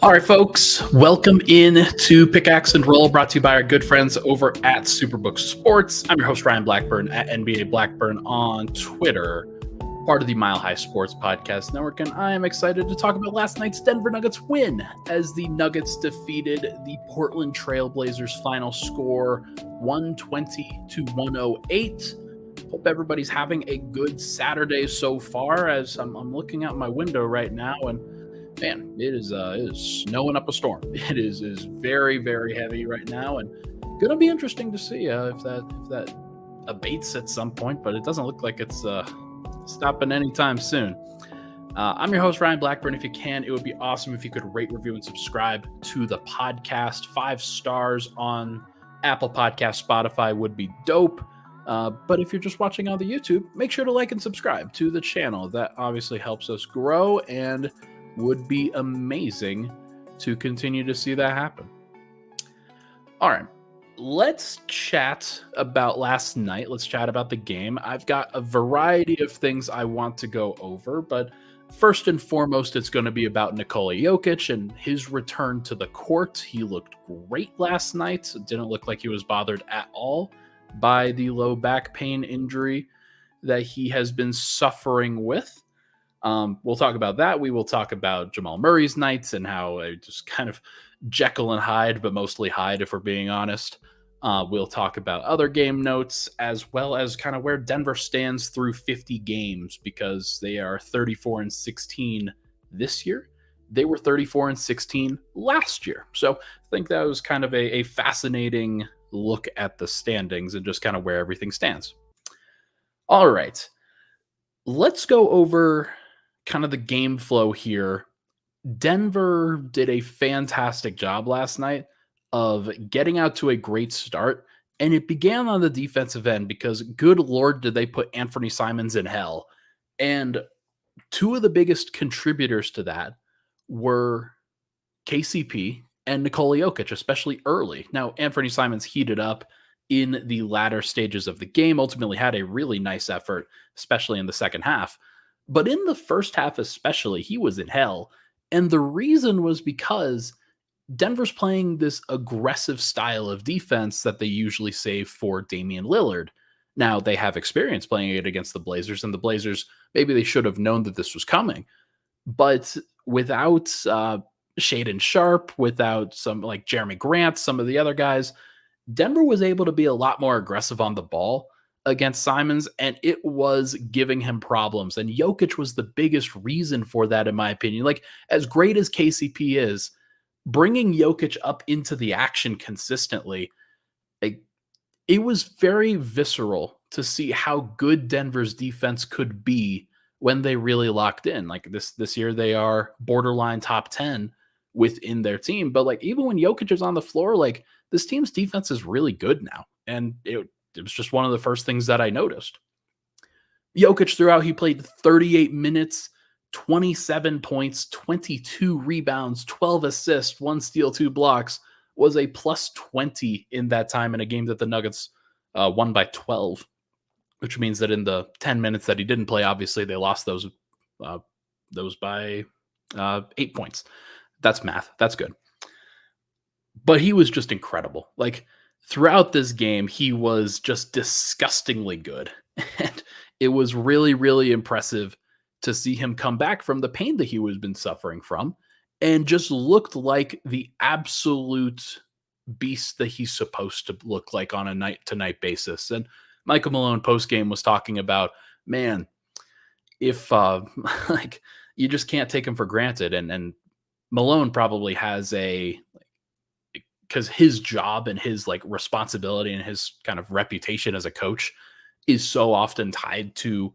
All right, folks, welcome in to Pickaxe and Roll, brought to you by our good friends over at Superbook Sports. I'm your host, Ryan Blackburn, at NBA Blackburn on Twitter, part of the Mile High Sports Podcast Network, and I am excited to talk about last night's Denver Nuggets win as the Nuggets defeated the Portland Trail Blazers. Final score 120-108. Hope everybody's having a good Saturday so far, as I'm looking out my window right now, and man, it is snowing up a storm. It is very, very heavy right now, and gonna be interesting to see if that abates at some point. But it doesn't look like it's stopping anytime soon. I'm your host, Ryan Blackburn. If you can, it would be awesome if you could rate, review, and subscribe to the podcast. 5 stars on Apple Podcasts, Spotify would be dope. But if you're just watching on the YouTube, make sure to like and subscribe to the channel. That obviously helps us grow and would be amazing to continue to see that happen. All right, let's chat about last night. Let's chat about the game. I've got a variety of things I want to go over, but first and foremost, it's going to be about Nikola Jokic and his return to the court. He looked great last night. It didn't look like he was bothered at all by the low back pain injury that he has been suffering with. We'll talk about that. We will talk about Jamal Murray's nights and how I just kind of Jekyll and Hyde, but mostly Hyde, if we're being honest. We'll talk about other game notes, as well as kind of where Denver stands through 50 games, because they are 34-16 this year. They were 34-16 last year. So I think that was kind of a fascinating look at the standings and just kind of where everything stands. All right, let's go over kind of the game flow here. Denver did a fantastic job last night of getting out to a great start, and it began on the defensive end because, good Lord, did they put Anthony Simons in hell. And two of the biggest contributors to that were KCP and Nikola Jokic, especially early. Now, Anthony Simons heated up in the latter stages of the game, ultimately had a really nice effort, especially in the second half. But in the first half especially, he was in hell. And the reason was because Denver's playing this aggressive style of defense that they usually save for Damian Lillard. Now, they have experience playing it against the Blazers, and the Blazers, maybe they should have known that this was coming. But without Shaedon Sharpe, without some like Jeremy Grant, some of the other guys, Denver was able to be a lot more aggressive on the ball against Simons, and it was giving him problems. And Jokic was the biggest reason for that, in my opinion. Like, as great as KCP is, bringing Jokic up into the action consistently, it was very visceral to see how good Denver's defense could be when they really locked in. Like this year, they are borderline top 10 within their team. But like, even when Jokic is on the floor, like, this team's defense is really good now. And it was just one of the first things that I noticed. Jokic throughout, he played 38 minutes, 27 points, 22 rebounds, 12 assists, 1 steal, 2 blocks, was a plus 20 in that time in a game that the Nuggets won by 12, which means that in the 10 minutes that he didn't play, obviously they lost those by 8 points. That's math. That's good. But he was just incredible. Like, throughout this game, he was just disgustingly good. And it was really, really impressive to see him come back from the pain that he was been suffering from and just looked like the absolute beast that he's supposed to look like on a night-to-night basis. And Michael Malone post-game was talking about, man, if like, you just can't take him for granted. And Malone probably has because his job and his like responsibility and his kind of reputation as a coach is so often tied to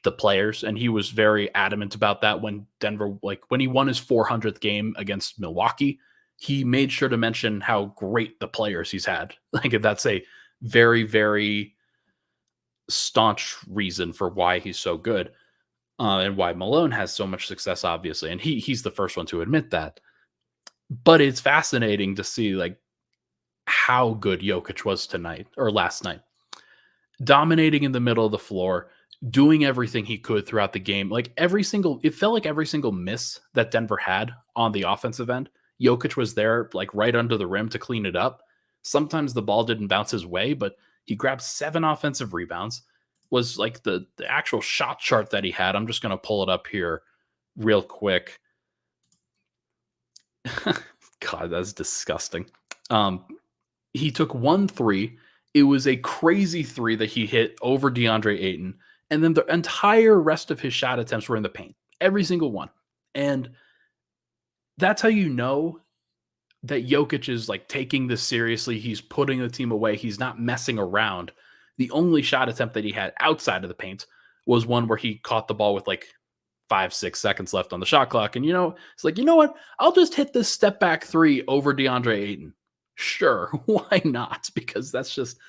the players. And he was very adamant about that when Denver, like when he won his 400th game against Milwaukee, he made sure to mention how great the players he's had. Like, that's a very, very staunch reason for why he's so good and why Malone has so much success, obviously. And he's the first one to admit that. But it's fascinating to see like how good Jokic was tonight or last night. Dominating in the middle of the floor, doing everything he could throughout the game. Like it felt like every single miss that Denver had on the offensive end, Jokic was there, like right under the rim to clean it up. Sometimes the ball didn't bounce his way, but he grabbed 7 offensive rebounds. Was like the actual shot chart that he had. I'm just going to pull it up here real quick. God, that's disgusting. He took 1 3. It was a crazy 3 that he hit over DeAndre Ayton. And then the entire rest of his shot attempts were in the paint. Every single one. And that's how you know that Jokic is like taking this seriously. He's putting the team away. He's not messing around. The only shot attempt that he had outside of the paint was one where he caught the ball with like 5-6 seconds left on the shot clock. And it's like, you know what? I'll just hit this step back 3 over DeAndre Ayton. Sure, why not? Because that's just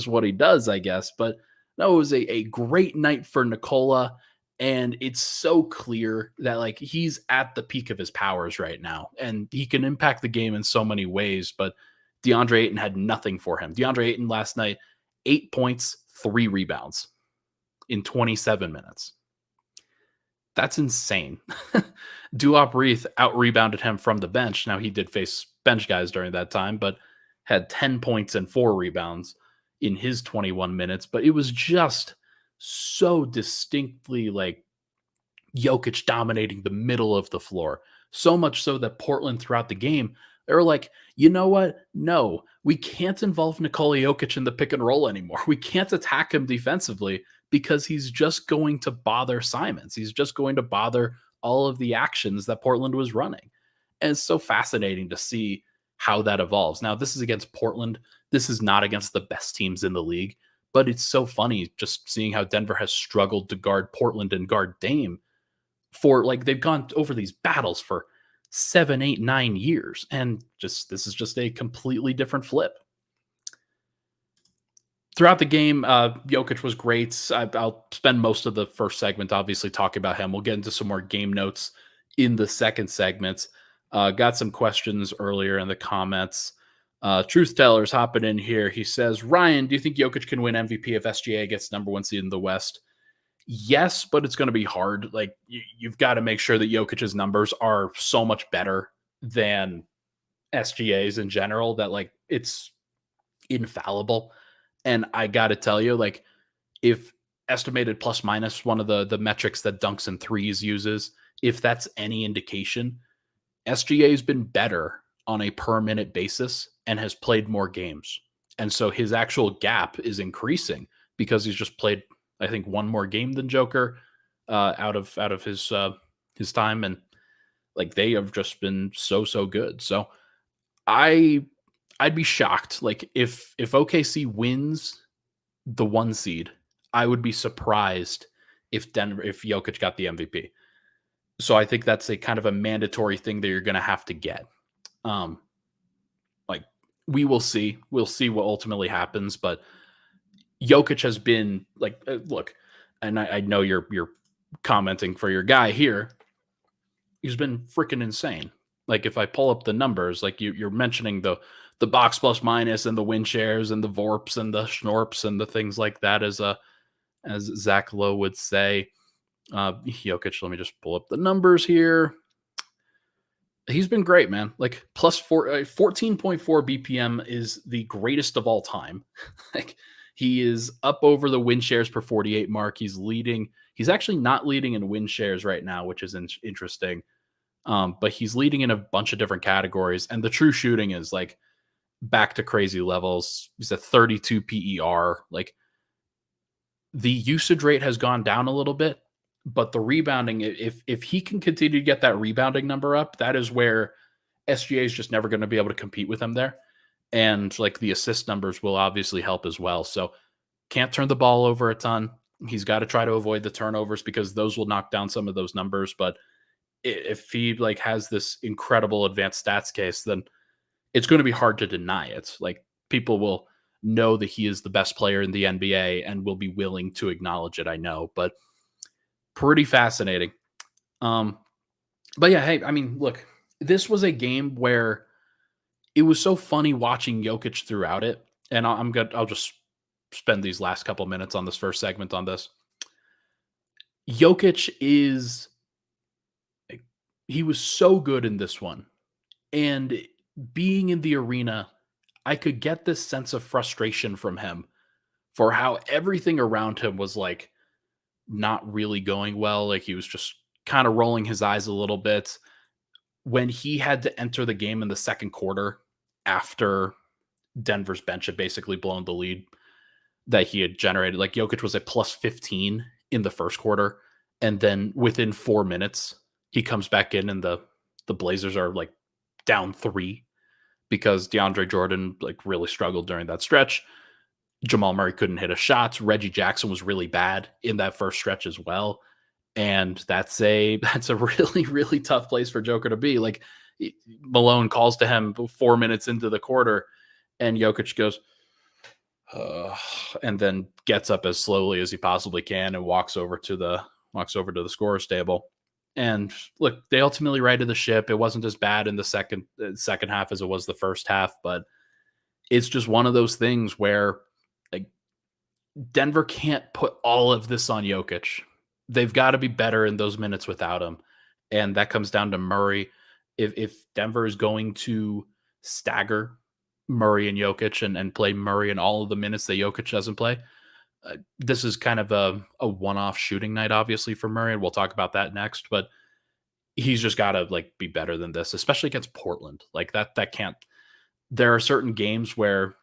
what he does, I guess. But that was a great night for Nikola. And it's so clear that like he's at the peak of his powers right now. And he can impact the game in so many ways. But DeAndre Ayton had nothing for him. DeAndre Ayton last night, 8 points, 3 rebounds in 27 minutes. That's insane. Duop Reith out-rebounded him from the bench. Now, he did face bench guys during that time, but had 10 points and 4 rebounds in his 21 minutes. But it was just so distinctly like Jokic dominating the middle of the floor. So much so that Portland throughout the game, they were like, you know what? No, we can't involve Nikola Jokic in the pick and roll anymore. We can't attack him defensively because he's just going to bother Simons. He's just going to bother all of the actions that Portland was running. And it's so fascinating to see how that evolves. Now, this is against Portland. This is not against the best teams in the league, but it's so funny just seeing how Denver has struggled to guard Portland and guard Dame for like they've gone over these battles for 7, 8, 9 years. And this is just a completely different flip. Throughout the game, Jokic was great. I'll spend most of the first segment obviously talking about him. We'll get into some more game notes in the second segment. Got some questions earlier in the comments. Truth Teller's hopping in here. He says, Ryan, do you think Jokic can win MVP if SGA gets number 1 seed in the West? Yes, but it's going to be hard. Like you've got to make sure that Jokic's numbers are so much better than SGA's in general that like it's infallible. And I got to tell you, like, if estimated plus minus, one of the metrics that Dunks and Threes uses, if that's any indication, SGA has been better on a per minute basis and has played more games. And so his actual gap is increasing because he's just played, I think, 1 more game than Joker out of his time. And like they have just been so good. So I'd be shocked. Like if OKC wins the 1 seed, I would be surprised if Jokic got the MVP. So I think that's a kind of a mandatory thing that you're going to have to get. Like we will see. We'll see what ultimately happens. But Jokic has been like, look, and I know you're commenting for your guy here. He's been freaking insane. Like if I pull up the numbers, like you're mentioning the box plus minus and the win shares and the VORPs and the Schnorps and the things like that, as Zach Lowe would say. Jokic, let me just pull up the numbers here. He's been great, man. Like plus 14.4 BPM is the greatest of all time. Like he is up over the win shares per 48 mark. He's leading. He's actually not leading in win shares right now, which is interesting. But he's leading in a bunch of different categories. And the true shooting is like back to crazy levels. He's at 32 PER. Like the usage rate has gone down a little bit, but the rebounding, if he can continue to get that rebounding number up, that is where SGA is just never going to be able to compete with him there. And like the assist numbers will obviously help as well. So can't turn the ball over a ton. He's got to try to avoid the turnovers because those will knock down some of those numbers. But if he like has this incredible advanced stats case, then it's going to be hard to deny it. Like people will know that he is the best player in the NBA and will be willing to acknowledge it. I know, but pretty fascinating. But yeah, hey, I mean, look, this was a game where it was so funny watching Jokic throughout it. And I'll just spend these last couple minutes on this first segment on this. Jokic is like, he was so good in this one. And being in the arena, I could get this sense of frustration from him for how everything around him was like not really going well. Like he was just kind of rolling his eyes a little bit when he had to enter the game in the second quarter after Denver's bench had basically blown the lead that he had generated. Like Jokic was at plus 15 in the first quarter. And then within 4 minutes, he comes back in and the Blazers are like down three because DeAndre Jordan like really struggled during that stretch. Jamal Murray couldn't hit a shot. Reggie Jackson was really bad in that first stretch as well. And that's a really, really tough place for Joker to be. Like Malone calls to him 4 minutes into the quarter, and Jokic goes, and then gets up as slowly as he possibly can and walks over to the scorer's table. And look, they ultimately righted the ship. It wasn't as bad in the second half as it was the first half, but it's just one of those things where like Denver can't put all of this on Jokic. They've got to be better in those minutes without him. And that comes down to Murray. If Denver is going to stagger Murray and Jokic and play Murray in all of the minutes that Jokic doesn't play, this is kind of a one-off shooting night, obviously, for Murray. And we'll talk about that next. But he's just got to like be better than this, especially against Portland. Like that can't. There are certain games where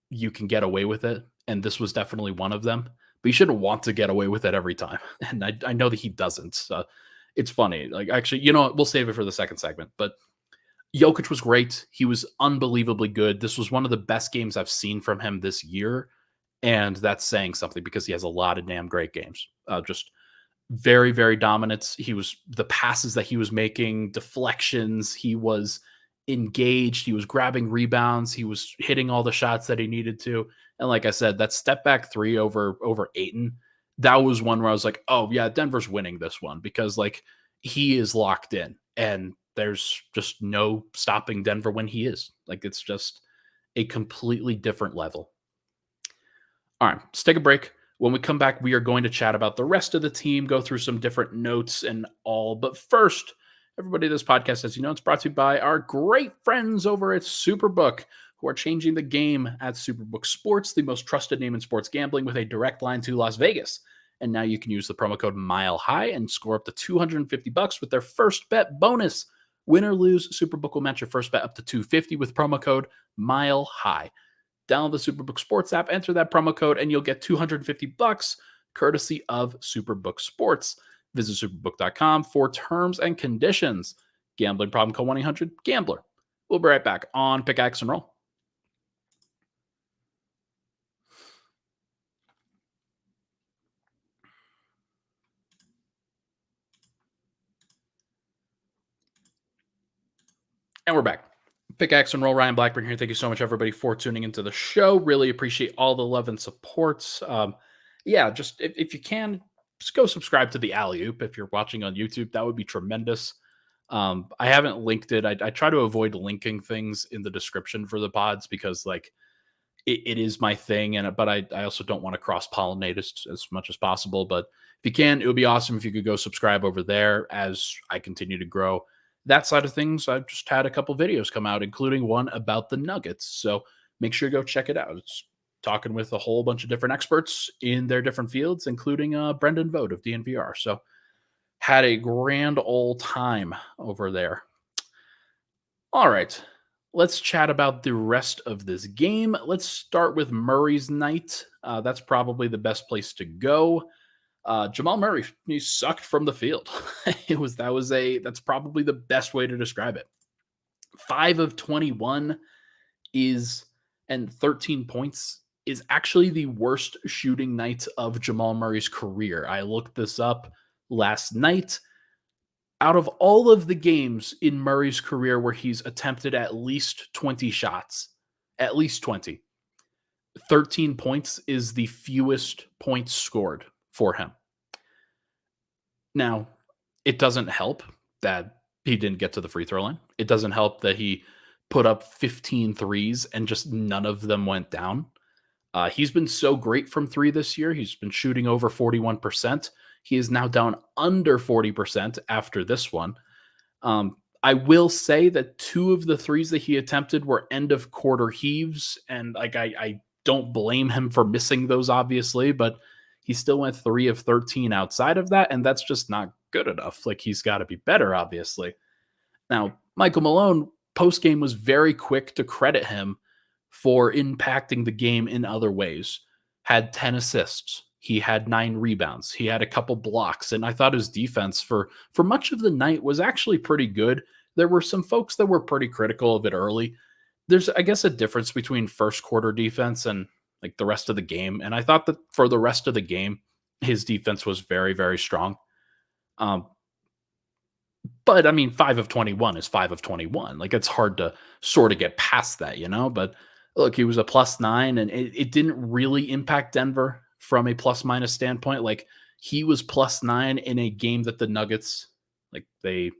you can get away with it, and this was definitely one of them. But you shouldn't want to get away with it every time, and I know that he doesn't. It's funny. Like actually, we'll save it for the second segment. But Jokic was great. He was unbelievably good. This was one of the best games I've seen from him this year, and that's saying something because he has a lot of damn great games. Just very, very dominant. The passes that he was making, deflections. He was engaged. He was grabbing rebounds. He was hitting all the shots that he needed to. And like I said, that step back three over Ayton, that was one where I was like, oh yeah, Denver's winning this one because like he is locked in and there's just no stopping Denver when he is. Like it's just a completely different level. All right, let's take a break. When we come back, we are going to chat about the rest of the team, go through some different notes and all. But first, everybody, this podcast, as you know, it's brought to you by our great friends over at Superbook, who are changing the game at Superbook Sports, the most trusted name in sports gambling with a direct line to Las Vegas. And now you can use the promo code MILEHIGH and score up to $250 with their first bet bonus. Win or lose, Superbook will match your first bet up to $250 with promo code MILEHIGh. Download the Superbook Sports app, enter that promo code, and you'll get $250 courtesy of Superbook Sports. Visit superbook.com for terms and conditions. Gambling problem, call 1-800-GAMBLER. We'll be right back on Pickaxe and Roll. And we're back. Pickaxe and Roll, Ryan Blackburn here. Thank you so much, everybody, for tuning into the show. Really appreciate all the love and support. Just if you can, just go subscribe to the Alley Oop if you're watching on YouTube. That would be tremendous. I haven't linked it. I try to avoid linking things in the description for the pods because like it is my thing, but I also don't want to cross-pollinate as much as possible. But if you can, it would be awesome if you could go subscribe over there as I continue to grow that side of things. I've just had a couple videos come out, including one about the Nuggets. So make sure to go check it out. It's talking with a whole bunch of different experts in their different fields, including Brendan Vogt of DNVR. So had a grand old time over there. All right, let's chat about the rest of this game. Let's start with Murray's night. That's probably the best place to go. Jamal Murray, he sucked from the field. That's probably the best way to describe it. 5 of 21 and 13 points is actually the worst shooting night of Jamal Murray's career. I looked this up last night. Out of all of the games in Murray's career where he's attempted at least 20 shots, at least 20, 13 points is the fewest points scored for him. Now, it doesn't help that he didn't get to the free throw line. It doesn't help that he put up 15 threes and just none of them went down. He's been so great from three this year. He's been shooting over 41%. He is now down under 40% after this one. I will say that two of the threes that he attempted were end of quarter heaves, and like I don't blame him for missing those, obviously, but he still went 3 of 13 outside of that, and that's just not good enough. Like he's got to be better, obviously. Now, Michael Malone post game was very quick to credit him for impacting the game in other ways. Had 10 assists. He had 9 rebounds. He had a couple blocks, and I thought his defense for much of the night was actually pretty good. There were some folks that were pretty critical of it early. There's, I guess, a difference between first quarter defense and like the rest of the game, and I thought that for the rest of the game, his defense was very, very strong. Um, but I mean, 5 of 21 is 5 of 21. Like it's hard to sort of get past that, you know? But look, he was a +9 and it didn't really impact Denver from a plus minus standpoint. Like he was +9 in a game that the Nuggets, like they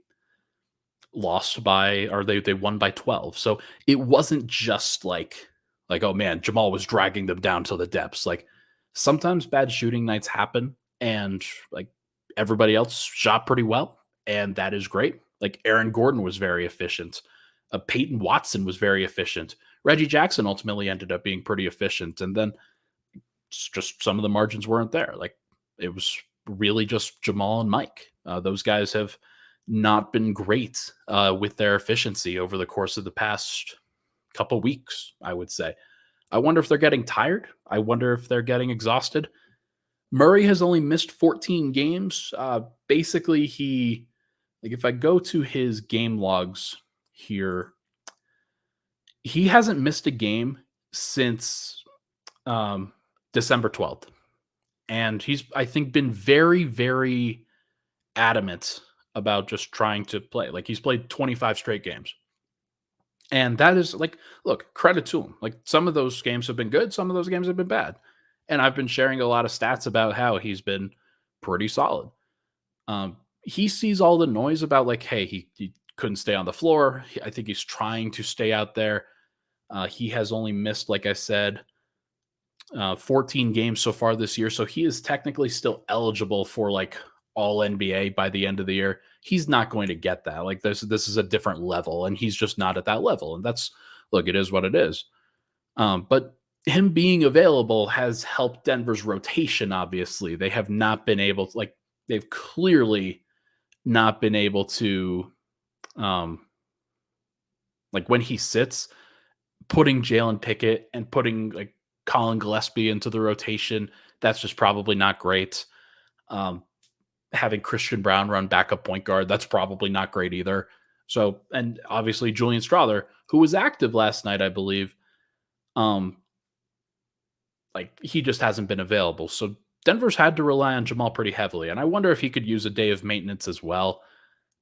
lost by, or they won by 12. So it wasn't just like, oh man, Jamal was dragging them down to the depths. Like sometimes bad shooting nights happen and like everybody else shot pretty well. And that is great. Like Aaron Gordon was very efficient. Peyton Watson was very efficient. Reggie Jackson ultimately ended up being pretty efficient. And then just some of the margins weren't there. Like it was really just Jamal and Mike. Those guys have not been great with their efficiency over the course of the past couple weeks, I would say. I wonder if they're getting tired. I wonder if they're getting exhausted. Murray has only missed 14 games. Basically, if I go to his game logs here, he hasn't missed a game since December 12th. And he's, I think, been very, very adamant about just trying to play. Like he's played 25 straight games. And that is like, look, credit to him. Like some of those games have been good, some of those games have been bad. And I've been sharing a lot of stats about how he's been pretty solid. He sees all the noise about like, hey, he couldn't stay on the floor. I think he's trying to stay out there. He has only missed, like I said, 14 games so far this year. So he is technically still eligible for like all NBA by the end of the year. He's not going to get that. Like this is a different level and he's just not at that level. And that's, look, it is what it is. But him being available has helped Denver's rotation. Obviously they have not been able to, like, they've clearly not been able to, like when he sits, putting Jalen Pickett and putting like Colin Gillespie into the rotation, that's just probably not great. Having Christian Brown run backup point guard, that's probably not great either. So, and obviously Julian Strawther, who was active last night, I believe, like he just hasn't been available. So Denver's had to rely on Jamal pretty heavily. And I wonder if he could use a day of maintenance as well.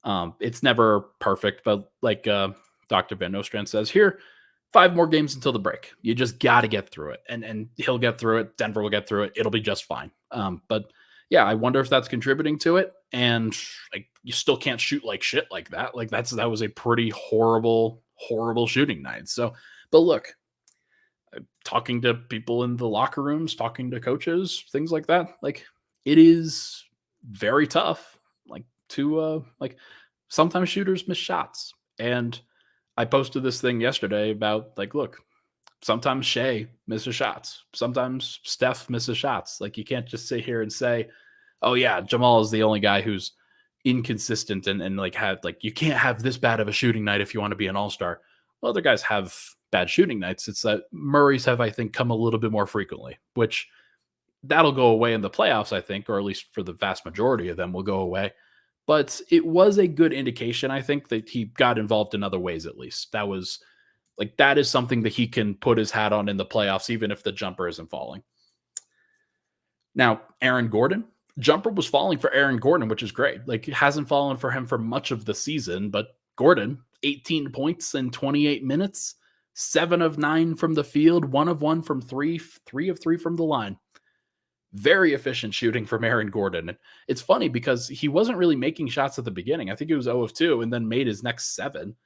It's never perfect, but like Dr. Van Nostrand says here, 5 more games until the break. You just got to get through it. And he'll get through it. Denver will get through it. It'll be just fine. But yeah, I wonder if that's contributing to it. And like, you still can't shoot like shit like that. Like that was a pretty horrible shooting night. So, but look, talking to people in the locker rooms, talking to coaches, things like that, like it is very tough. Like to like sometimes shooters miss shots. And I posted this thing yesterday about like, look, sometimes Shea misses shots. Sometimes Steph misses shots. Like you can't just sit here and say, oh yeah, Jamal is the only guy who's inconsistent and like had like, you can't have this bad of a shooting night if you want to be an all-star. Well, other guys have bad shooting nights. It's that Murray's have, I think, come a little bit more frequently, which that'll go away in the playoffs, I think, or at least for the vast majority of them will go away. But it was a good indication, I think, that he got involved in other ways, at least. That was like, that is something that he can put his hat on in the playoffs, even if the jumper isn't falling. Now, Aaron Gordon, jumper was falling for Aaron Gordon, which is great. Like, it hasn't fallen for him for much of the season, but Gordon, 18 points in 28 minutes, 7 of 9 from the field, 1 of 1 from 3, 3 of 3 from the line. Very efficient shooting from Aaron Gordon. And it's funny because he wasn't really making shots at the beginning. I think it was 0 of 2 and then made his next 7.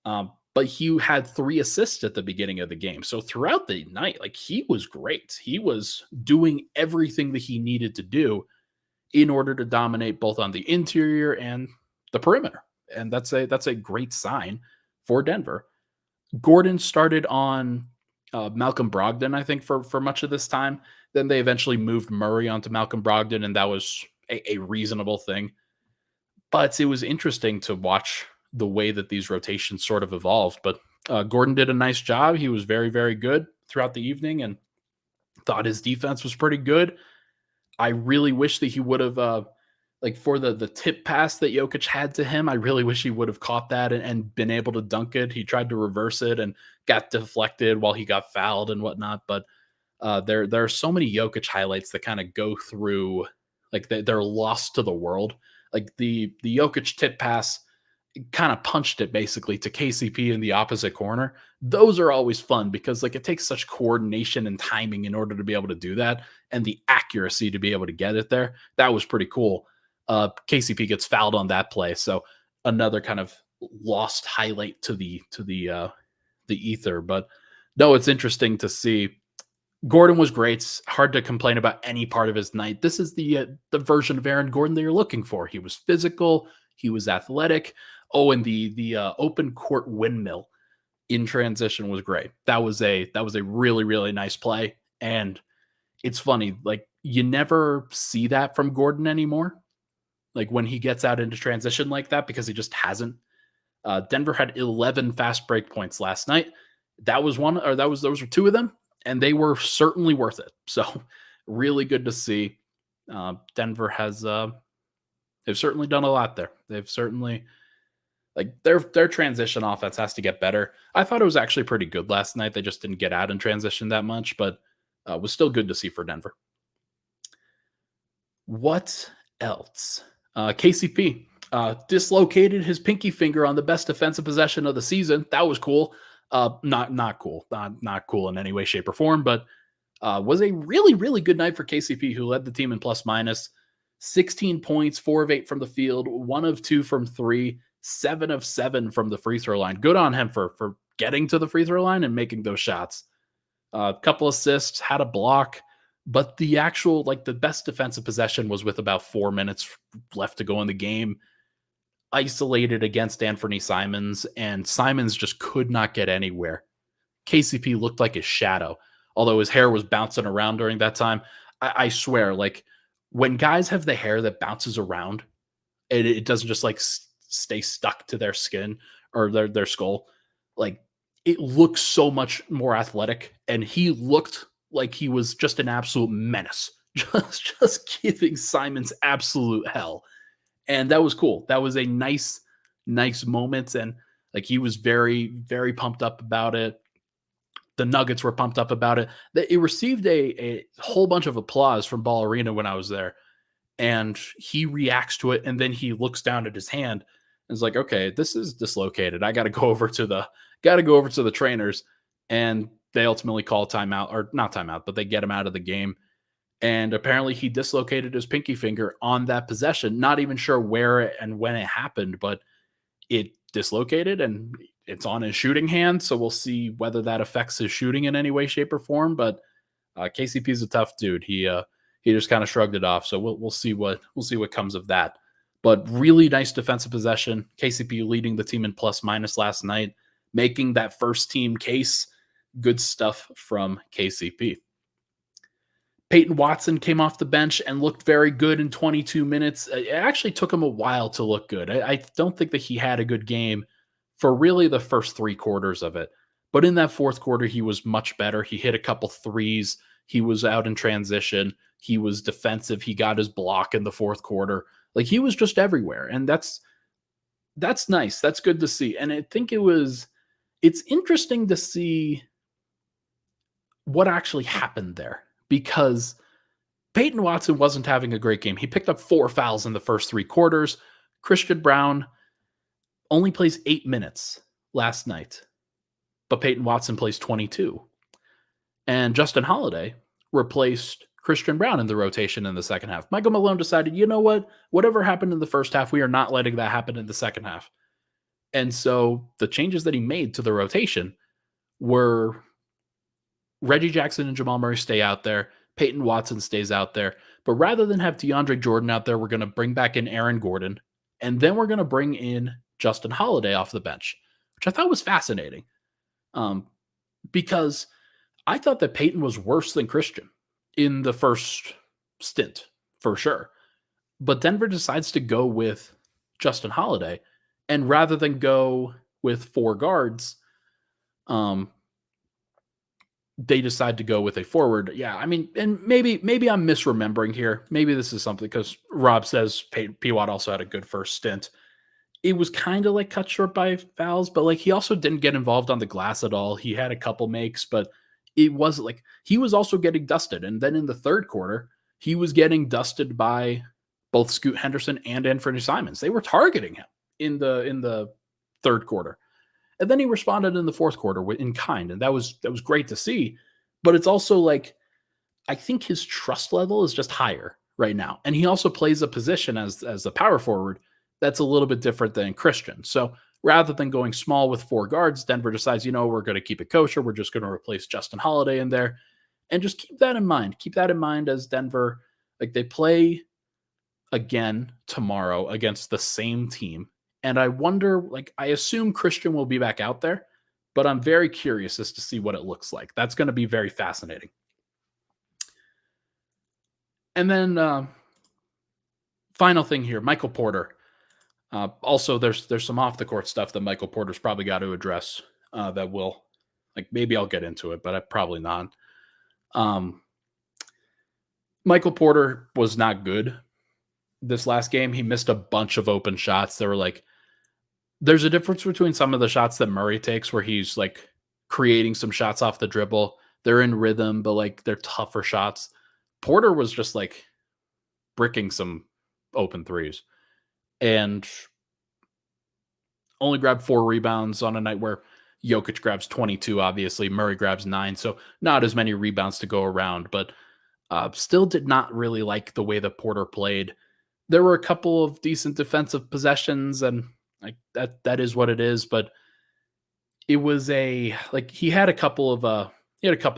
But he had 3 assists at the beginning of the game. So throughout the night, like he was great. He was doing everything that he needed to do. in order to dominate both on the interior and the perimeter. And that's a great sign for Denver. Gordon started on Malcolm Brogdon, I think, for much of this time. Then they eventually moved Murray onto Malcolm Brogdon, and that was a reasonable thing. But it was interesting to watch the way that these rotations sort of evolved. But Gordon did a nice job. He was very, very good throughout the evening, and thought his defense was pretty good. I really wish that he would have, like for the tip pass that Jokic had to him, I really wish he would have caught that and been able to dunk it. He tried to reverse it and got deflected while he got fouled and whatnot. But there are so many Jokic highlights that kind of go through, like they're lost to the world. Like the Jokic tip pass kind of punched it basically to KCP in the opposite corner. Those are always fun because like it takes such coordination and timing in order to be able to do that, and the accuracy to be able to get it there. That was pretty cool. KCP gets fouled on that play, so another kind of lost highlight to the ether. But no, it's interesting to see. Gordon was great. It's hard to complain about any part of his night. This is the version of Aaron Gordon that you're looking for. He was physical. He was athletic. Oh, and the open court windmill in transition was great. That was a really, really nice play. And it's funny, like you never see that from Gordon anymore. Like when he gets out into transition like that, because he just hasn't. Denver had 11 fast break points last night. That was one, or those were two of them, and they were certainly worth it. So really good to see. Denver has they've certainly done a lot there. They've certainly, like their transition offense has to get better. I thought it was actually pretty good last night. They just didn't get out in transition that much, but was still good to see for Denver. What else? KCP dislocated his pinky finger on the best defensive possession of the season. That was cool. Not cool. Not cool in any way, shape, or form, but was a really, really good night for KCP, who led the team in plus minus. 16 points, 4 of 8 from the field, 1 of 2 from 3, 7 of 7 from the free throw line. Good on him for getting to the free throw line and making those shots. A couple assists, had a block, but the actual, like the best defensive possession was with about 4 minutes left to go in the game. Isolated against Anthony Simons, and Simons just could not get anywhere. KCP looked like his shadow, although his hair was bouncing around during that time. I swear, like when guys have the hair that bounces around, it doesn't just like stay stuck to their skin or their skull. Like it looks so much more athletic, and he looked like he was just an absolute menace, just giving Simons absolute hell. And that was cool. That was a nice moment. And like he was very, very pumped up about it. The Nuggets were pumped up about it. It received a whole bunch of applause from Ball Arena when I was there. And he reacts to it, and then he looks down at his hand and is like, okay, this is dislocated. I gotta go over to the trainers. And they ultimately call timeout, or not timeout, but they get him out of the game. And apparently he dislocated his pinky finger on that possession. Not even sure where and when it happened, but it dislocated and it's on his shooting hand. So we'll see whether that affects his shooting in any way, shape, or form. But KCP is a tough dude. He just kind of shrugged it off. So we'll see what comes of that. But really nice defensive possession. KCP leading the team in plus minus last night, making that first team case. Good stuff from KCP. Peyton Watson came off the bench and looked very good in 22 minutes. It actually took him a while to look good. I don't think that he had a good game for really the first 3 quarters of it. But in that fourth quarter, he was much better. He hit a couple threes. He was out in transition. He was defensive. He got his block in the fourth quarter. Like he was just everywhere. And that's nice. That's good to see. And I think it's interesting to see what actually happened there, because Peyton Watson wasn't having a great game. He picked up 4 fouls in the first 3 quarters. Christian Brown only plays 8 minutes last night, but Peyton Watson plays 22. And Justin Holiday replaced Christian Brown in the rotation in the second half. Michael Malone decided, you know what? Whatever happened in the first half, we are not letting that happen in the second half. And so the changes that he made to the rotation were Reggie Jackson and Jamal Murray stay out there. Peyton Watson stays out there. But rather than have DeAndre Jordan out there, we're going to bring back in Aaron Gordon. And then we're going to bring in Justin Holiday off the bench, which I thought was fascinating. Because I thought that Peyton was worse than Christian in the first stint, for sure. But Denver decides to go with Justin Holiday. And rather than go with 4 guards, they decide to go with a forward. Yeah, I mean, and maybe I'm misremembering here. Maybe this is something because Rob says P. Watt also had a good first stint. It was kind of like cut short by fouls, but like he also didn't get involved on the glass at all. He had a couple makes, but it wasn't like he was also getting dusted. And then in the third quarter, he was getting dusted by both Scoot Henderson and Anthony Simons. They were targeting him in the third quarter. And then he responded in the fourth quarter in kind, and that was great to see. But it's also like I think his trust level is just higher right now, and he also plays a position as a power forward that's a little bit different than Christian. So rather than going small with 4 guards, Denver decides, we're going to keep it kosher. We're just going to replace Justin Holiday in there, and just keep that in mind. Keep that in mind as Denver, like they play again tomorrow against the same team. And I wonder, like, I assume Christian will be back out there, but I'm very curious as to see what it looks like. That's going to be very fascinating. And then final thing here, Michael Porter. Also, there's some off the court stuff that Michael Porter's probably got to address that will, like, maybe I'll get into it, but I probably not. Michael Porter was not good this last game. He missed a bunch of open shots. There were like, there's a difference between some of the shots that Murray takes where he's like creating some shots off the dribble. They're in rhythm, but like they're tougher shots. Porter was just like bricking some open threes and only grabbed 4 rebounds on a night where Jokic grabs 22, obviously. Murray grabs 9, so not as many rebounds to go around, but still did not really like the way that Porter played. There were a couple of decent defensive possessions, and like that is what it is, but it was he had a couple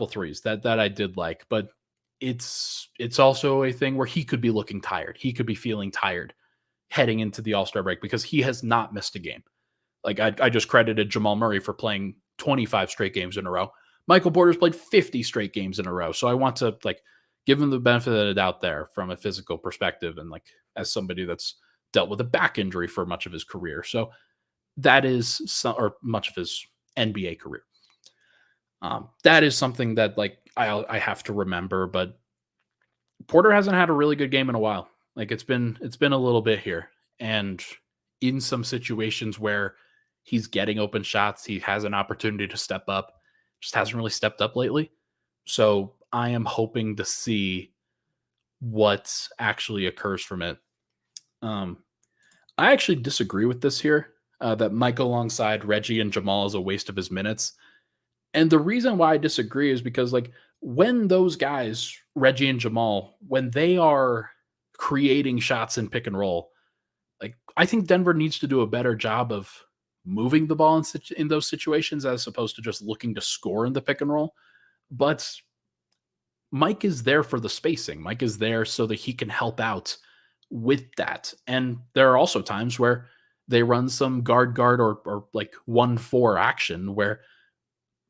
threes that I did like, but it's also a thing where he could be looking tired. He could be feeling tired heading into the All-Star break because he has not missed a game. Like I just credited Jamal Murray for playing 25 straight games in a row. Michael Porter's played 50 straight games in a row. So I want to give him the benefit of the doubt there from a physical perspective and as somebody that's dealt with a back injury for much of his career. So that is or much of his NBA career. That is something that I have to remember, but Porter hasn't had a really good game in a while. Like it's been a little bit here, and in some situations where he's getting open shots, he has an opportunity to step up, just hasn't really stepped up lately. So I am hoping to see what actually occurs from it. I actually disagree with this here, that Mike alongside Reggie and Jamal is a waste of his minutes. And the reason why I disagree is because when those guys, Reggie and Jamal, when they are creating shots in pick and roll, I think Denver needs to do a better job of moving the ball in those situations as opposed to just looking to score in the pick and roll. But Mike is there for the spacing. Mike is there so that he can help out with that. And there are also times where they run some guard or 1-4 action where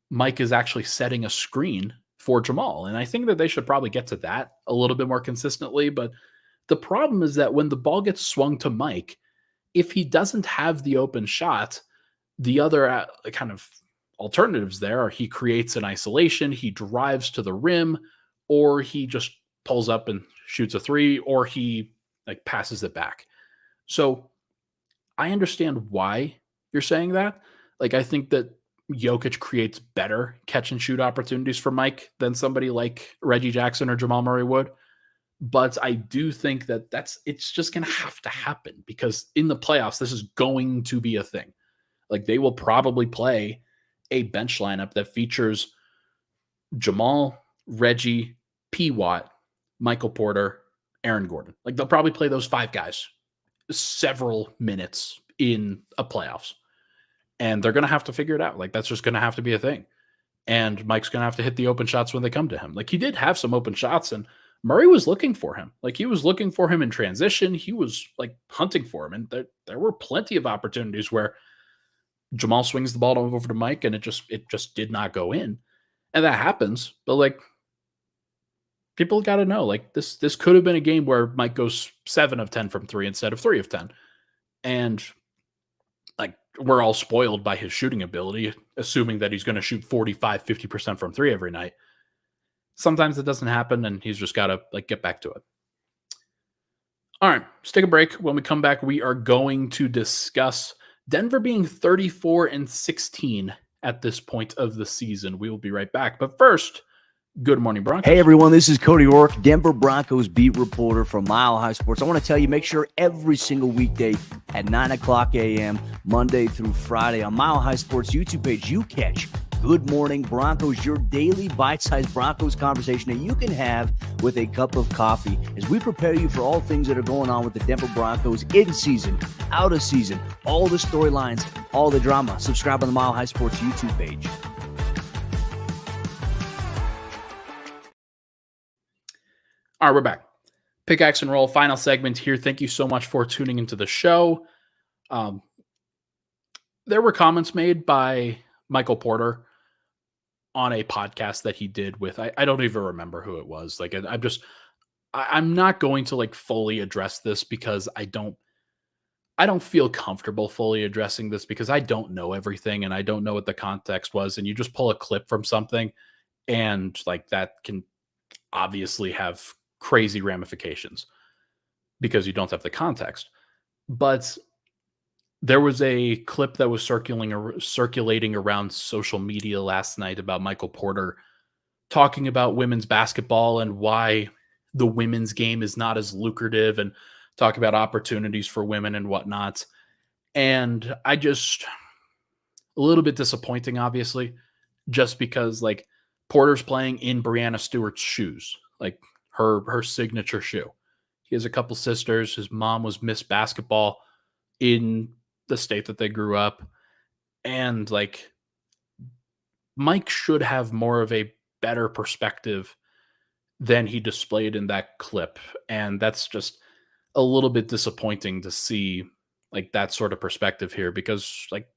Mike is actually setting a screen for Jamal. And I think that they should probably get to that a little bit more consistently. But the problem is that when the ball gets swung to Mike, if he doesn't have the open shot, the other kind of alternatives there are he creates an isolation, he drives to the rim, or he just pulls up and shoots a 3, or he passes it back. So I understand why you're saying that. I think that Jokic creates better catch and shoot opportunities for Mike than somebody like Reggie Jackson or Jamal Murray would. But I do think that it's just going to have to happen because in the playoffs, this is going to be a thing. They will probably play a bench lineup that features Jamal, Reggie, P. Watt, Michael Porter, Aaron Gordon. They'll probably play those 5 guys several minutes in a playoffs. And they're going to have to figure it out. That's just going to have to be a thing. And Mike's going to have to hit the open shots when they come to him. Like, he did have some open shots, and Murray was looking for him. Like, he was looking for him in transition. He was like hunting for him. And there were plenty of opportunities where Jamal swings the ball over to Mike and it just did not go in. And that happens. But like, people got to know, like, this could have been a game where Mike goes 7 of 10 from 3 instead of 3 of 10. And like, we're all spoiled by his shooting ability, assuming that he's going to shoot 45, 50% from 3 every night. Sometimes it doesn't happen, and he's just got to like get back to it. All right, let's take a break. When we come back, we are going to discuss Denver being 34-16 at this point of the season. We will be right back. But first, good morning, Broncos. Hey, everyone. This is Cody Rourke, Denver Broncos beat reporter from Mile High Sports. I want to tell you, make sure every single weekday at 9 o'clock a.m., Monday through Friday, on Mile High Sports YouTube page, you catch Good Morning Broncos, your daily bite-sized Broncos conversation that you can have with a cup of coffee as we prepare you for all things that are going on with the Denver Broncos in season, out of season, all the storylines, all the drama. Subscribe on the Mile High Sports YouTube page. All right, we're back. Pickaxe and roll, final segment here. Thank you so much for tuning into the show. There were comments made by Michael Porter on a podcast that he did with, I don't even remember who it was. Like, I'm not going to like fully address this because I don't feel comfortable fully addressing this because I don't know everything and I don't know what the context was. And you just pull a clip from something and like that can obviously have crazy ramifications because you don't have the context. But there was a clip that was circulating around social media last night about Michael Porter talking about women's basketball and why the women's game is not as lucrative and talk about opportunities for women and whatnot. And a little bit disappointing, obviously, just because like Porter's playing in Breanna Stewart's shoes, like her signature shoe. He has a couple sisters. His mom was Miss Basketball in the state that they grew up. And like, Mike should have more of a better perspective than he displayed in that clip. And that's just a little bit disappointing to see like that sort of perspective here, because like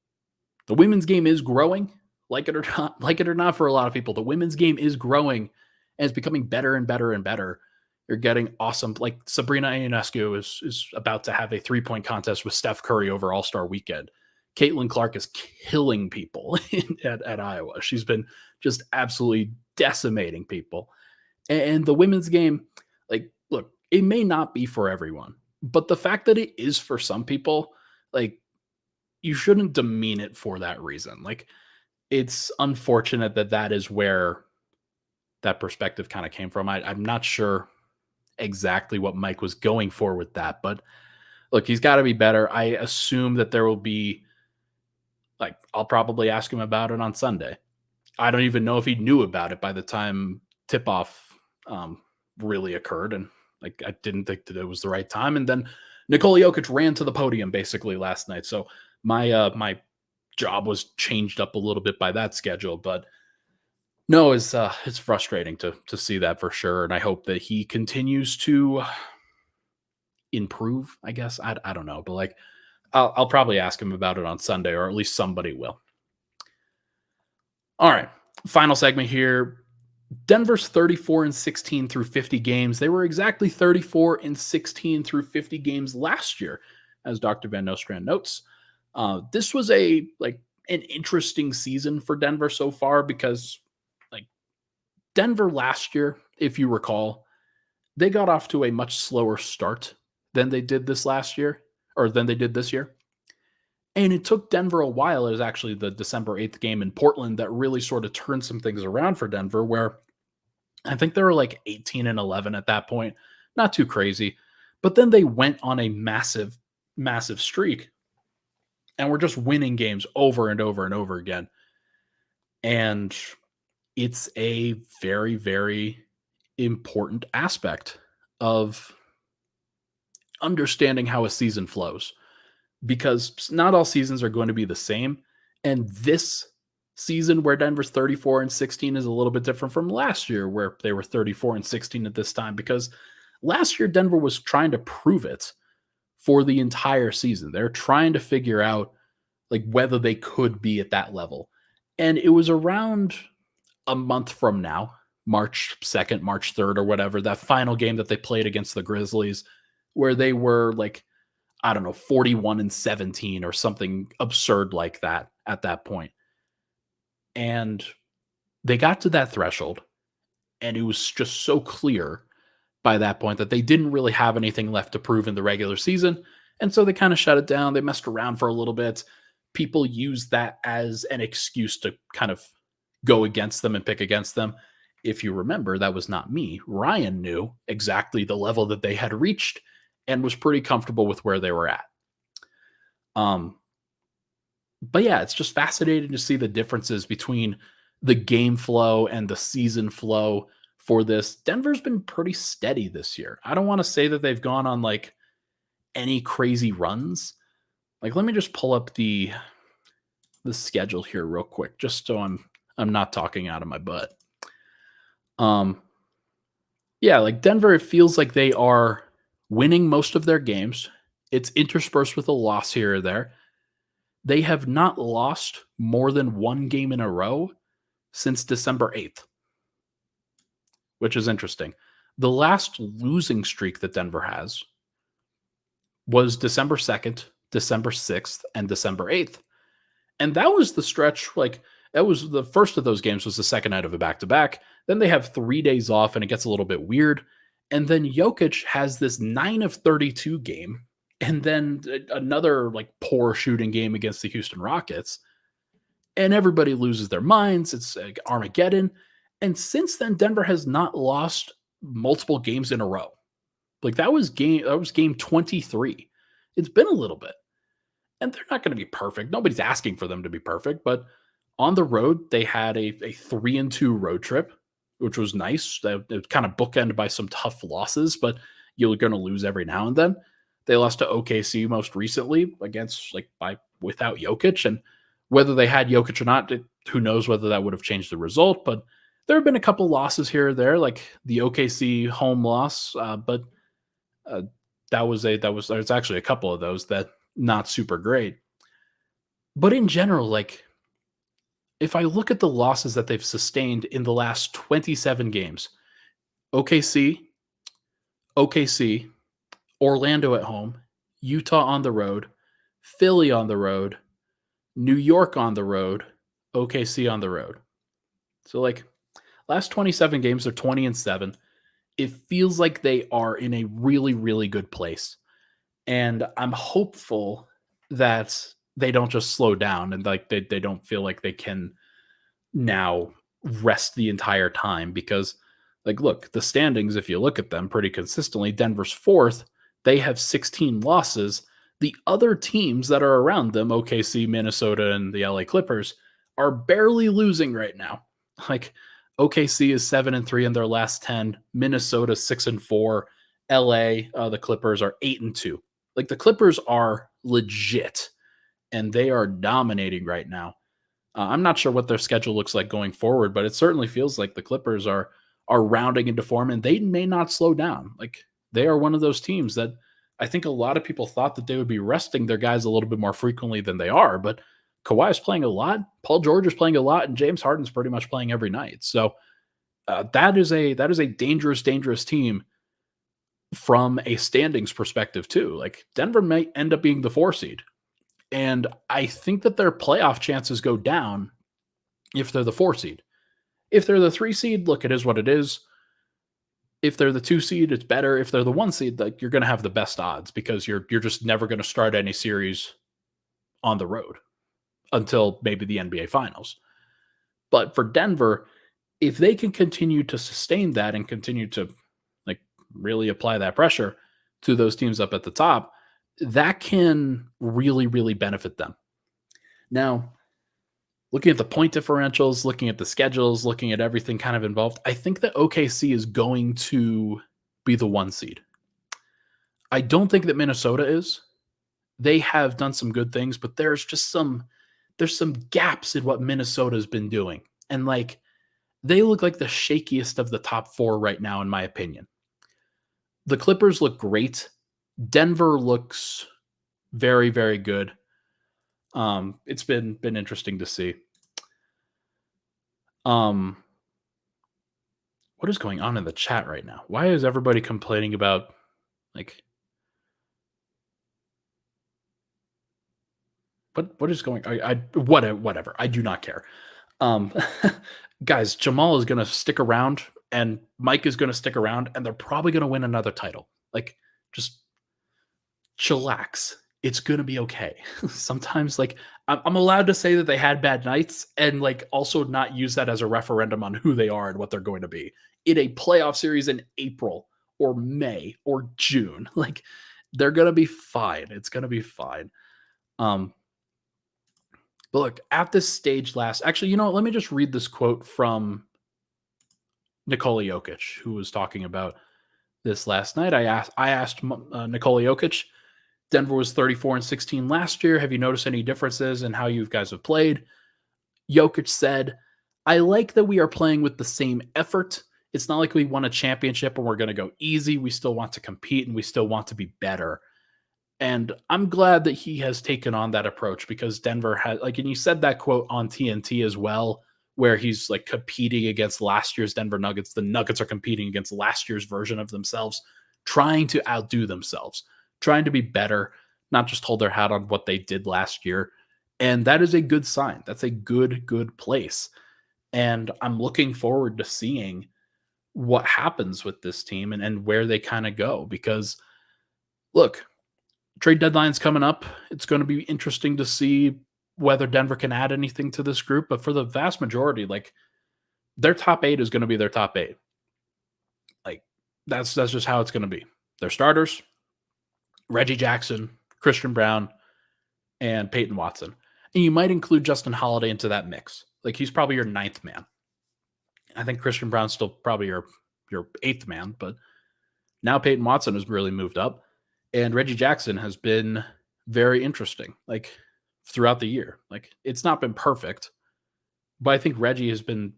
the women's game is growing, like it or not for a lot of people. The women's game is growing and it's becoming better and better and better. You're getting awesome, like Sabrina Ionescu is about to have a 3-point contest with Steph Curry over All-Star Weekend. Caitlin Clark is killing people at Iowa. She's been just absolutely decimating people. And the women's game, like, look, it may not be for everyone, but the fact that it is for some people, like, you shouldn't demean it for that reason. Like, it's unfortunate that is where that perspective kind of came from. I'm not sure exactly what Mike was going for with that, but look, he's got to be better. I assume that there will be, like, I'll probably ask him about it on Sunday. I don't even know if he knew about it by the time tip-off really occurred, and like, I didn't think that it was the right time. And then Nikola Jokic ran to the podium basically last night, so my job was changed up a little bit by that schedule. But no, it's frustrating to see that for sure, and I hope that he continues to improve. I guess I don't know, but like, I'll probably ask him about it on Sunday, or at least somebody will. All right, final segment here. Denver's 34-16 through 50 games. They were exactly 34-16 through 50 games last year, as Dr. Van Nostrand notes. This was an interesting season for Denver so far, because like, Denver last year, if you recall, they got off to a much slower start than they did this year. And it took Denver a while. It was actually the December 8th game in Portland that really sort of turned some things around for Denver, where I think they were like 18-11 at that point. Not too crazy. But then they went on a massive, massive streak and were just winning games over and over and over again. And it's a very, very important aspect of understanding how a season flows, because not all seasons are going to be the same. And this season where Denver's 34-16 is a little bit different from last year where they were 34-16 at this time, because last year Denver was trying to prove it for the entire season. They're trying to figure out like whether they could be at that level. And it was around a month from now, March 2nd, March 3rd, or whatever, that final game that they played against the Grizzlies, where they were like, I don't know, 41-17 or something absurd like that at that point. And they got to that threshold, and it was just so clear by that point that they didn't really have anything left to prove in the regular season. And so they kind of shut it down. They messed around for a little bit. People used that as an excuse to kind of go against them and pick against them. If you remember, that was not me. Ryan knew exactly the level that they had reached and was pretty comfortable with where they were at. But yeah, it's just fascinating to see the differences between the game flow and the season flow for this. Denver's been pretty steady this year. I don't want to say that they've gone on like any crazy runs. Like, let me just pull up the schedule here real quick, just so I'm not talking out of my butt. Yeah, like Denver, it feels like they are winning most of their games. It's interspersed with a loss here or there. They have not lost more than one game in a row since December 8th, which is interesting. The last losing streak that Denver has was December 2nd, December 6th, and December 8th. And that was the stretch, like, that was the first of those games was the second night of a back-to-back. Then they have 3 days off, and it gets a little bit weird. And then Jokic has this 9 of 32 game, and then another like poor shooting game against the Houston Rockets. And everybody loses their minds. It's like Armageddon. And since then, Denver has not lost multiple games in a row. Like that was game 23. It's been a little bit. And they're not going to be perfect. Nobody's asking for them to be perfect, but on the road, they had a 3-2 road trip, which was nice. It was kind of bookended by some tough losses, but you're going to lose every now and then. They lost to OKC most recently without Jokic, and whether they had Jokic or not, who knows whether that would have changed the result. But there have been a couple losses here or there, like the OKC home loss, but there's actually a couple of those that not super great. But in general, like if I look at the losses that they've sustained in the last 27 games, OKC, Orlando at home, Utah on the road, Philly on the road, New York on the road, OKC on the road. So like last 27 games, they're 20-7. It feels like they are in a really, really good place. And I'm hopeful that they don't just slow down and like they don't feel like they can now rest the entire time, because like, look, the standings, if you look at them pretty consistently, Denver's 4th. They have 16 losses. The other teams that are around them, OKC, Minnesota, and the LA Clippers, are barely losing right now. Like OKC is 7-3 in their last 10. Minnesota 6-4. LA, the Clippers are 8-2. Like the Clippers are legit, and they are dominating right now. I'm not sure what their schedule looks like going forward, but it certainly feels like the Clippers are rounding into form, and they may not slow down. Like they are one of those teams that I think a lot of people thought that they would be resting their guys a little bit more frequently than they are, but Kawhi is playing a lot, Paul George is playing a lot, and James Harden's pretty much playing every night. So that is a dangerous, dangerous team from a standings perspective too. Like Denver may end up being the 4 seed, and I think that their playoff chances go down if they're the 4 seed. If they're the 3 seed, look, it is what it is. If they're the 2 seed, it's better. If they're the 1 seed, like you're going to have the best odds because you're just never going to start any series on the road until maybe the NBA Finals. But for Denver, if they can continue to sustain that and continue to like really apply that pressure to those teams up at the top, that can really, really benefit them. Now, looking at the point differentials, looking at the schedules, looking at everything kind of involved, I think that OKC is going to be the 1 seed. I don't think that Minnesota is. They have done some good things, but there's just some there's some gaps in what Minnesota's been doing. And like, they look like the shakiest of the top 4 right now, in my opinion. The Clippers look great. Denver looks very, very good. It's been interesting to see. What is going on in the chat right now? Why is everybody complaining about like what is going whatever. I do not care. Um guys, Jamal is gonna stick around and Mike is gonna stick around and they're probably gonna win another title. Like, just chillax. It's gonna be okay. Sometimes, like, I'm allowed to say that they had bad nights and like also not use that as a referendum on who they are and what they're going to be in a playoff series in April or May or June. Like, they're gonna be fine. It's gonna be fine. But look, at this stage actually, you know what? Let me just read this quote from Nikola Jokic, who was talking about this last night. I asked Nikola Jokic, Denver was 34-16 last year. Have you noticed any differences in how you guys have played? Jokic said, I like that we are playing with the same effort. It's not like we won a championship and we're going to go easy. We still want to compete and we still want to be better. And I'm glad that he has taken on that approach because Denver has, like, and you said that quote on TNT as well, where he's like competing against last year's Denver Nuggets. The Nuggets are competing against last year's version of themselves, trying to outdo themselves, trying to be better, not just hold their hat on what they did last year. And that is a good sign. That's a good place. And I'm looking forward to seeing what happens with this team and where they kind of go. Because, look, trade deadline's coming up. It's going to be interesting to see whether Denver can add anything to this group. But for the vast majority, like, their top 8 is going to be their top 8. Like, that's just how it's going to be. Their starters, Reggie Jackson, Christian Brown, and Peyton Watson. And you might include Justin Holiday into that mix. Like, he's probably your 9th man. I think Christian Brown's still probably your 8th man, but now Peyton Watson has really moved up. And Reggie Jackson has been very interesting, like, throughout the year. Like, it's not been perfect, but I think Reggie has been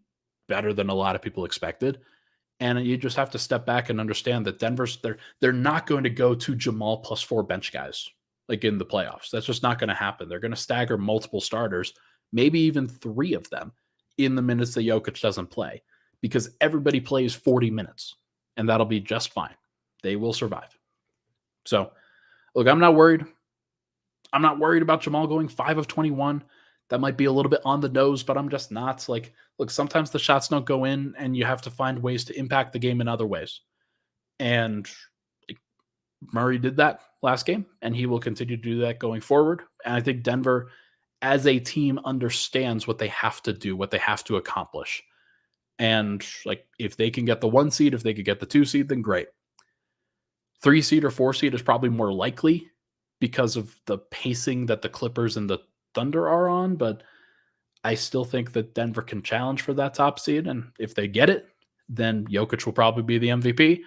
better than a lot of people expected. And you just have to step back and understand that Denver's they're not going to go to Jamal plus 4 bench guys like in the playoffs. That's just not going to happen. They're going to stagger multiple starters, maybe even 3 of them in the minutes that Jokic doesn't play, because everybody plays 40 minutes, and that'll be just fine. They will survive. So, look, I'm not worried. I'm not worried about Jamal going 5 of 21. That might be a little bit on the nose, but I'm just not. Like, look, sometimes the shots don't go in, and you have to find ways to impact the game in other ways. And Murray did that last game, and he will continue to do that going forward. And I think Denver, as a team, understands what they have to do, what they have to accomplish. And, like, if they can get the 1 seed, if they could get the 2 seed, then great. 3 seed or 4 seed is probably more likely because of the pacing that the Clippers and the Thunder are on, but I still think that Denver can challenge for that top seed, and if they get it, then Jokic will probably be the MVP,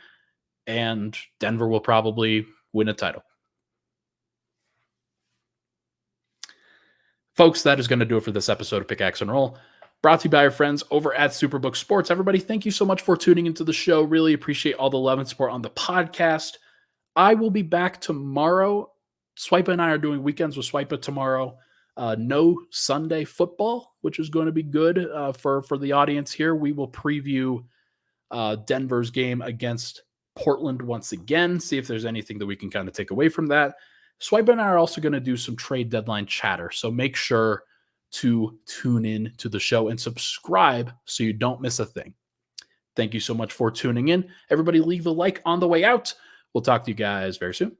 and Denver will probably win a title. Folks, that is going to do it for this episode of Pickaxe and Roll, brought to you by our friends over at Superbook Sports. Everybody, thank you so much for tuning into the show. Really appreciate all the love and support on the podcast. I will be back tomorrow. Swipa and I are doing weekends with Swipa tomorrow. No Sunday football, which is going to be good for the audience here. We will preview Denver's game against Portland once again, see if there's anything that we can kind of take away from that. Swipa and I are also going to do some trade deadline chatter, so make sure to tune in to the show and subscribe so you don't miss a thing. Thank you so much for tuning in. Everybody leave a like on the way out. We'll talk to you guys very soon.